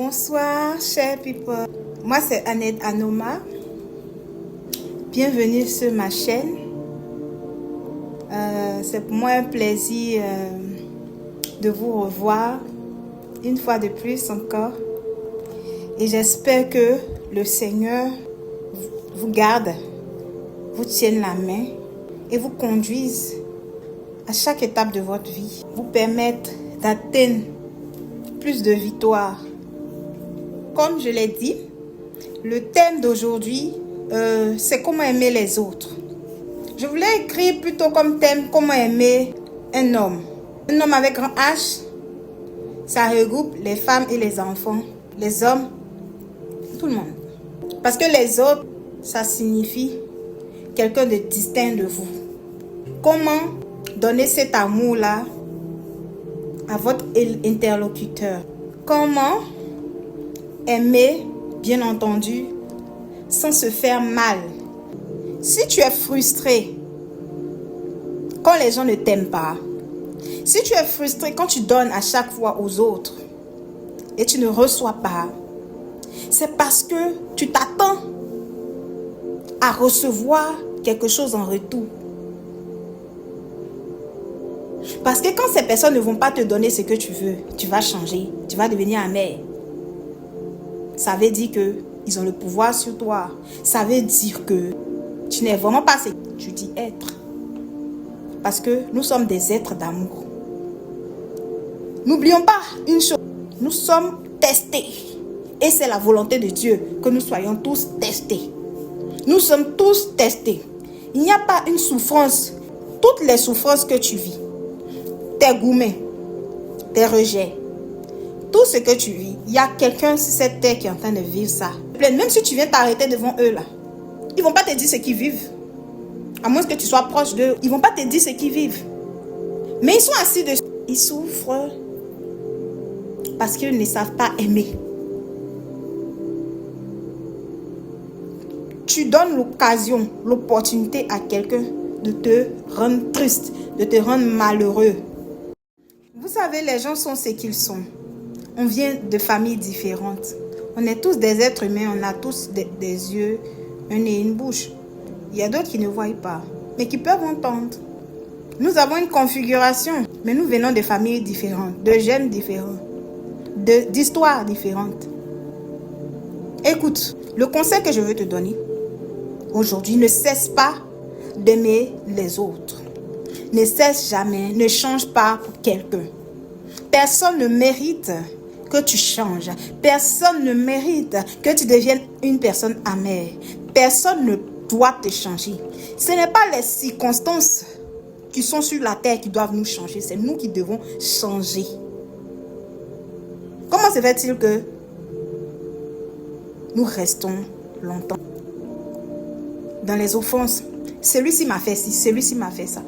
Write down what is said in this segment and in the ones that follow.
Bonsoir, chers people. Moi, c'est Annette Anoma. Bienvenue sur ma chaîne. C'est pour moi un plaisir de vous revoir une fois de plus encore. Et j'espère que le Seigneur vous garde, vous tienne la main et vous conduise à chaque étape de votre vie. Vous permettre d'atteindre plus de victoires. Comme je l'ai dit, le thème d'aujourd'hui, c'est comment aimer les autres. Je voulais écrire plutôt comme thème comment aimer un homme. Un homme avec grand H, ça regroupe les femmes et les enfants, les hommes, tout le monde. Parce que les autres, ça signifie quelqu'un de distinct de vous. Comment donner cet amour-là à votre interlocuteur? Comment aimer, bien entendu, sans se faire mal? Si tu es frustré quand les gens ne t'aiment pas, si tu es frustré quand tu donnes à chaque fois aux autres et tu ne reçois pas, c'est parce que tu t'attends à recevoir quelque chose en retour. Parce que quand ces personnes ne vont pas te donner ce que tu veux, tu vas changer, tu vas devenir amer. Ça veut dire qu'ils ont le pouvoir sur toi. Ça veut dire que tu n'es vraiment pas ce que tu dis être. Parce que nous sommes des êtres d'amour. N'oublions pas une chose. Nous sommes testés. Et c'est la volonté de Dieu que nous soyons tous testés. Nous sommes tous testés. Il n'y a pas une souffrance. Toutes les souffrances que tu vis, tes gourmets, tes rejets, tout ce que tu vis, il y a quelqu'un sur cette terre qui est en train de vivre ça. Même si tu viens t'arrêter devant eux là, ils ne vont pas te dire ce qu'ils vivent. À moins que tu sois proche d'eux, ils ne vont pas te dire ce qu'ils vivent. Mais ils sont assis dessus. Ils souffrent parce qu'ils ne savent pas aimer. Tu donnes l'occasion, l'opportunité à quelqu'un de te rendre triste, de te rendre malheureux. Vous savez, les gens sont ce qu'ils sont. On vient de familles différentes. On est tous des êtres humains, on a tous des yeux, un nez et une bouche. Il y a d'autres qui ne voient pas, mais qui peuvent entendre. Nous avons une configuration, mais nous venons de familles différentes, de gènes différents, d'histoires différentes. Écoute, le conseil que je veux te donner aujourd'hui, ne cesse pas d'aimer les autres. Ne cesse jamais, ne change pas pour quelqu'un. Personne ne mérite que tu changes. Personne ne mérite que tu deviennes une personne amère. Personne ne doit te changer. Ce n'est pas les circonstances qui sont sur la terre qui doivent nous changer. C'est nous qui devons changer. Comment se fait-il que nous restons longtemps dans les offenses? Celui-ci m'a fait ci, celui-ci m'a fait ça.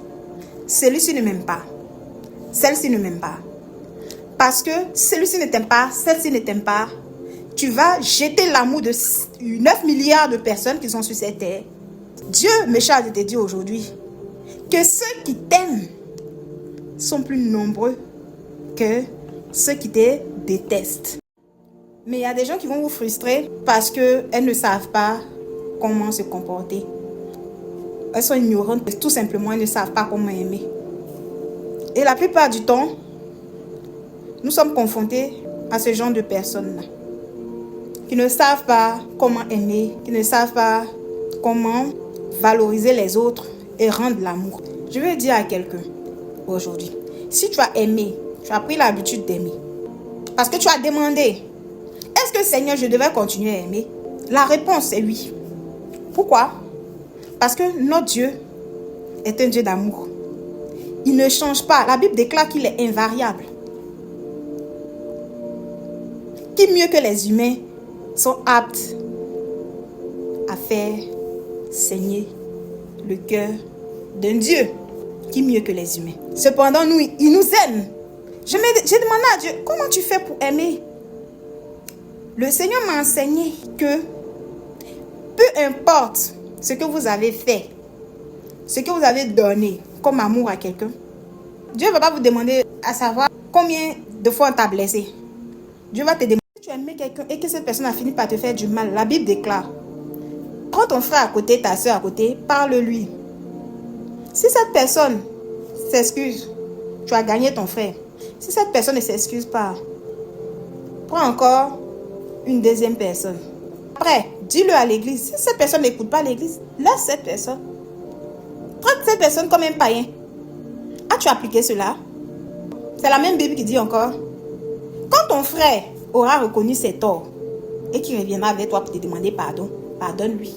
Celui-ci ne m'aime pas. Celle-ci ne m'aime pas. Parce que celui-ci ne t'aime pas, celle-ci ne t'aime pas. Tu vas jeter l'amour de 9 milliards de personnes qui sont sur cette terre. Dieu me charge de te dire aujourd'hui que ceux qui t'aiment sont plus nombreux que ceux qui te détestent. Mais il y a des gens qui vont vous frustrer parce qu'elles ne savent pas comment se comporter. Elles sont ignorantes, tout simplement, elles ne savent pas comment aimer. Et la plupart du temps, nous sommes confrontés à ce genre de personnes-là, qui ne savent pas comment aimer, qui ne savent pas comment valoriser les autres et rendre l'amour. Je veux dire à quelqu'un aujourd'hui, si tu as aimé, tu as pris l'habitude d'aimer, parce que tu as demandé, est-ce que Seigneur, je devais continuer à aimer? La réponse est oui. Pourquoi? Parce que notre Dieu est un Dieu d'amour. Il ne change pas. La Bible déclare qu'il est invariable. Qui mieux que les humains sont aptes à faire saigner le cœur d'un Dieu? Qui mieux que les humains? Cependant, nous, il nous aime. J'ai demandé à Dieu, comment tu fais pour aimer? Le Seigneur m'a enseigné que peu importe ce que vous avez fait, ce que vous avez donné comme amour à quelqu'un, Dieu ne va pas vous demander à savoir combien de fois on t'a blessé. Dieu va te demander, tu tu as aimé quelqu'un et que cette personne a fini par te faire du mal, la Bible déclare, prends ton frère à côté, ta soeur à côté, parle-lui. Si cette personne s'excuse, tu as gagné ton frère. Si cette personne ne s'excuse pas, prends encore une deuxième personne. Après, dis-le à l'église. Si cette personne n'écoute pas l'église, laisse cette personne. Traite cette personne comme un païen. As-tu appliqué cela? C'est la même Bible qui dit encore, quand ton frère aura reconnu ses torts et qu'il reviendra avec toi pour te demander pardon, pardonne-lui.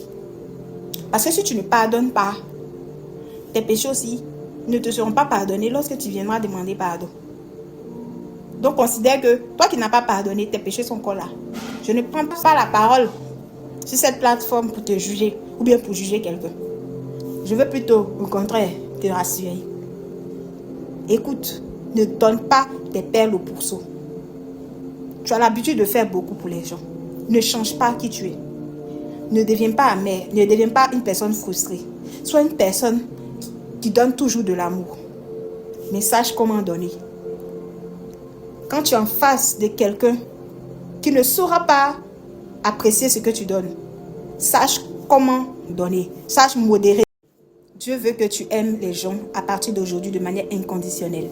Parce que si tu ne pardonnes pas, tes péchés aussi ne te seront pas pardonnés lorsque tu viendras demander pardon. Donc considère que toi qui n'as pas pardonné, tes péchés sont encore là. Je ne prends pas la parole sur cette plateforme pour te juger ou bien pour juger quelqu'un. Je veux plutôt, au contraire, te rassurer. Écoute, ne donne pas tes perles au pourceau. Tu as l'habitude de faire beaucoup pour les gens. Ne change pas qui tu es. Ne deviens pas amer, ne deviens pas une personne frustrée. Sois une personne qui donne toujours de l'amour. Mais sache comment donner. Quand tu es en face de quelqu'un qui ne saura pas apprécier ce que tu donnes, sache comment donner, sache modérer. Dieu veut que tu aimes les gens à partir d'aujourd'hui de manière inconditionnelle.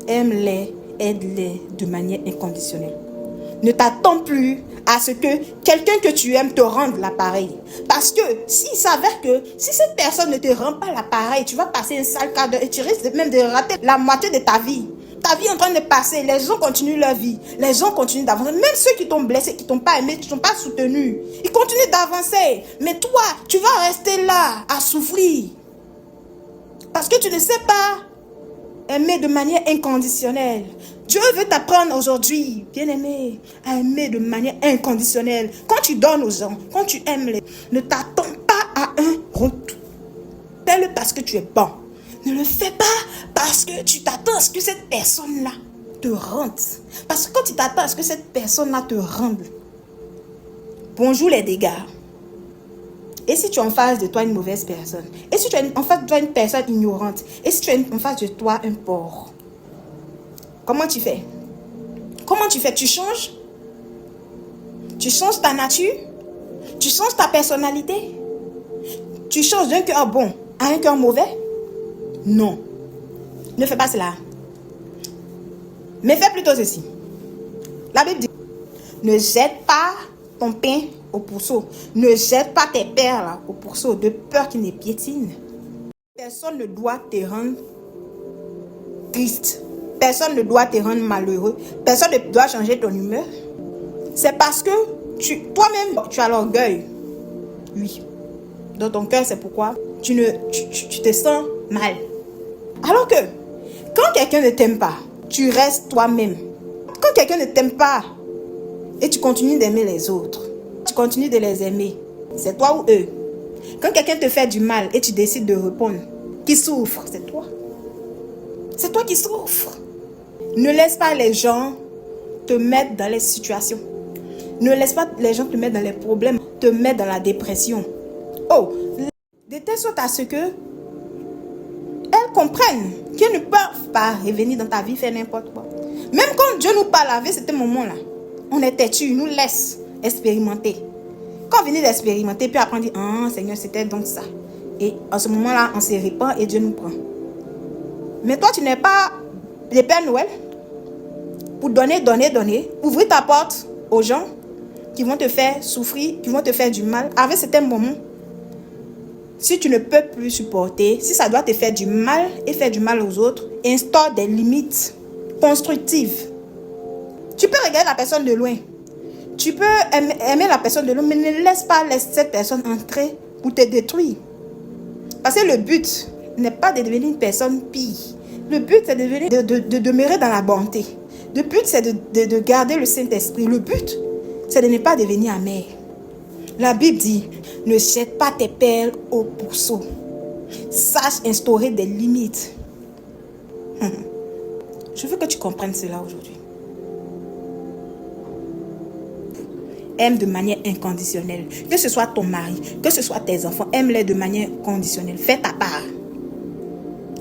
Aime-les, aide-les de manière inconditionnelle. Ne t'attends plus à ce que quelqu'un que tu aimes te rende l'appareil. Parce que s'il s'avère que si cette personne ne te rend pas l'appareil, tu vas passer un sale quart d'heure et tu risques même de rater la moitié de ta vie. Ta vie est en train de passer, les gens continuent leur vie, les gens continuent d'avancer. Même ceux qui t'ont blessé, qui t'ont pas aimé, qui t'ont pas soutenu, ils continuent d'avancer. Mais toi, tu vas rester là à souffrir. Parce que tu ne sais pas aimer de manière inconditionnelle. Dieu veut t'apprendre aujourd'hui, bien-aimé, à aimer de manière inconditionnelle. Quand tu donnes aux gens, quand tu aimes les, ne t'attends pas à un retour. Fais-le parce que tu es bon. Ne le fais pas parce que tu t'attends à ce que cette personne-là te rende. Parce que quand tu t'attends à ce que cette personne-là te rende, bonjour les dégâts. Et si tu es en face de toi une mauvaise personne? Et si tu es en face de toi une personne ignorante? Et si tu es en face de toi un porc? Comment tu fais? Comment tu fais? Tu changes? Tu changes ta nature? Tu changes ta personnalité? Tu changes d'un cœur bon à un cœur mauvais? Non. Ne fais pas cela. Mais fais plutôt ceci. La Bible dit, ne jette pas ton pain au pourceau. Ne jette pas tes perles au pourceau de peur qu'il ne piétine. Personne ne doit te rendre triste. Personne ne doit te rendre malheureux. Personne ne doit changer ton humeur. C'est parce que toi-même, tu as l'orgueil. Oui. Dans ton cœur, c'est pourquoi tu te sens mal. Alors que, quand quelqu'un ne t'aime pas, tu restes toi-même. Quand quelqu'un ne t'aime pas, et tu continues d'aimer les autres, tu continues de les aimer, c'est toi ou eux. Quand quelqu'un te fait du mal et tu décides de répondre, qui souffre, c'est toi. C'est toi qui souffres. Ne laisse pas les gens te mettre dans les situations. Ne laisse pas les gens te mettre dans les problèmes, te mettre dans la dépression. Oh, de telle sorte à ce que elles comprennent qu'ils ne peuvent pas revenir dans ta vie faire n'importe quoi. Même quand Dieu nous parle à ce moment-là, on est têtu, il nous laisse expérimenter. Quand on venait d'expérimenter, puis après on dit, ah Seigneur, c'était donc ça. Et en ce moment-là, on se répand et Dieu nous prend. Mais toi, tu n'es pas le Père Noël pour donner. Ouvrir ta porte aux gens qui vont te faire souffrir, qui vont te faire du mal. Avec certains moments, si tu ne peux plus supporter, si ça doit te faire du mal et faire du mal aux autres, instaure des limites constructives. Tu peux regarder la personne de loin. Tu peux aimer la personne de loin, mais ne laisse pas cette personne entrer pour te détruire. Parce que le but n'est pas de devenir une personne pire. Le but, c'est de demeurer dans la bonté. Le but, c'est de garder le Saint-Esprit. Le but, c'est de ne pas devenir amer. La Bible dit, ne jette pas tes perles au pourceau. Sache instaurer des limites. Je veux que tu comprennes cela aujourd'hui. Aime de manière inconditionnelle. Que ce soit ton mari, que ce soit tes enfants, aime-les de manière conditionnelle. Fais ta part.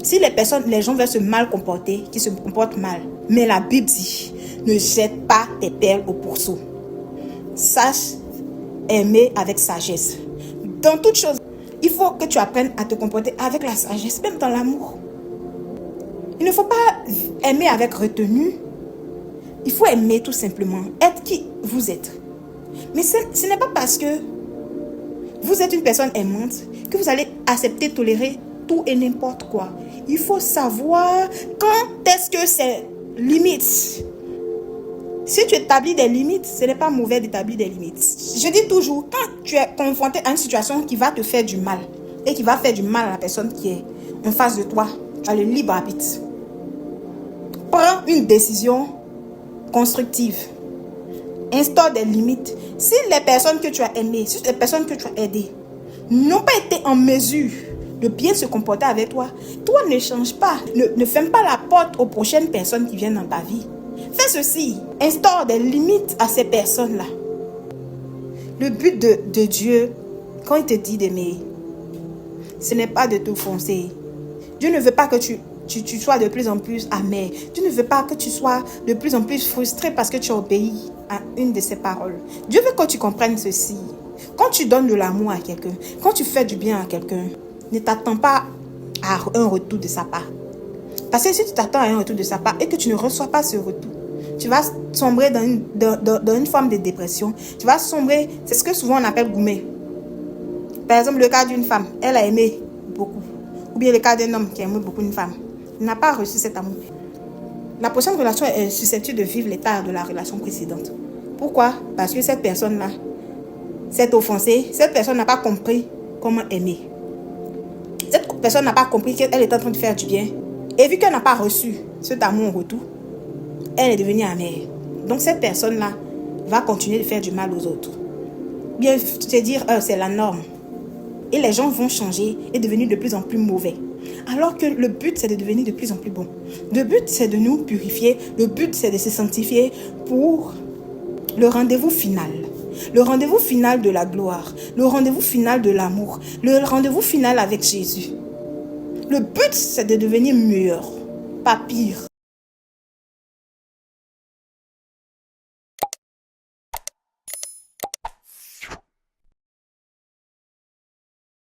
Si Si les gens veulent se mal comporter, qu'ils se comportent mal. Mais la Bible dit, ne jette pas tes perles au pourceau. Sache aimer avec sagesse. Dans toute chose, il faut que tu apprennes à te comporter avec la sagesse, même dans l'amour. Il ne faut pas aimer avec retenue. Il faut aimer tout simplement, être qui vous êtes. Mais ce n'est pas parce que vous êtes une personne aimante que vous allez accepter, tolérer tout et n'importe quoi. Il faut savoir quand est-ce que c'est limite. Si tu établis des limites, ce n'est pas mauvais d'établir des limites. Je dis toujours, quand tu es confronté à une situation qui va te faire du mal et qui va faire du mal à la personne qui est en face de toi, tu as le libre arbitre. Prends une décision constructive. Instaure des limites. Si les personnes que tu as aimées, si les personnes que tu as aidées n'ont pas été en mesure de bien se comporter avec toi, toi ne change pas. Ne ferme pas la porte aux prochaines personnes qui viennent dans ta vie. Fais ceci. Instaure des limites à ces personnes-là. Le but de Dieu, quand il te dit d'aimer, ce n'est pas de t'offenser. Dieu ne veut pas que tu sois de plus en plus amer. Dieu ne veut pas que tu sois de plus en plus frustré parce que tu obéis à une de ses paroles. Dieu veut que tu comprennes ceci. Quand tu donnes de l'amour à quelqu'un, quand tu fais du bien à quelqu'un, ne t'attends pas à un retour de sa part. Parce que si tu t'attends à un retour de sa part et que tu ne reçois pas ce retour, tu vas sombrer dans une forme de dépression. Tu vas sombrer, c'est ce que souvent on appelle gourmet. Par exemple, le cas d'une femme, elle a aimé beaucoup. Ou bien le cas d'un homme qui a aimé beaucoup une femme. Il n'a pas reçu cet amour. La prochaine relation est susceptible de vivre l'état de la relation précédente. Pourquoi? Parce que cette personne-là s'est offensée. Cette personne n'a pas compris comment aimer. Cette personne n'a pas compris qu'elle est en train de faire du bien. Et vu qu'elle n'a pas reçu cet amour en retour, elle est devenue amère. Donc cette personne-là va continuer de faire du mal aux autres. Bien te dire, c'est la norme. Et les gens vont changer et devenir de plus en plus mauvais. Alors que le but, c'est de devenir de plus en plus bon. Le but, c'est de nous purifier. Le but, c'est de se sanctifier pour le rendez-vous final. Le rendez-vous final de la gloire. Le rendez-vous final de l'amour. Le rendez-vous final avec Jésus. Le but, c'est de devenir meilleur, pas pire.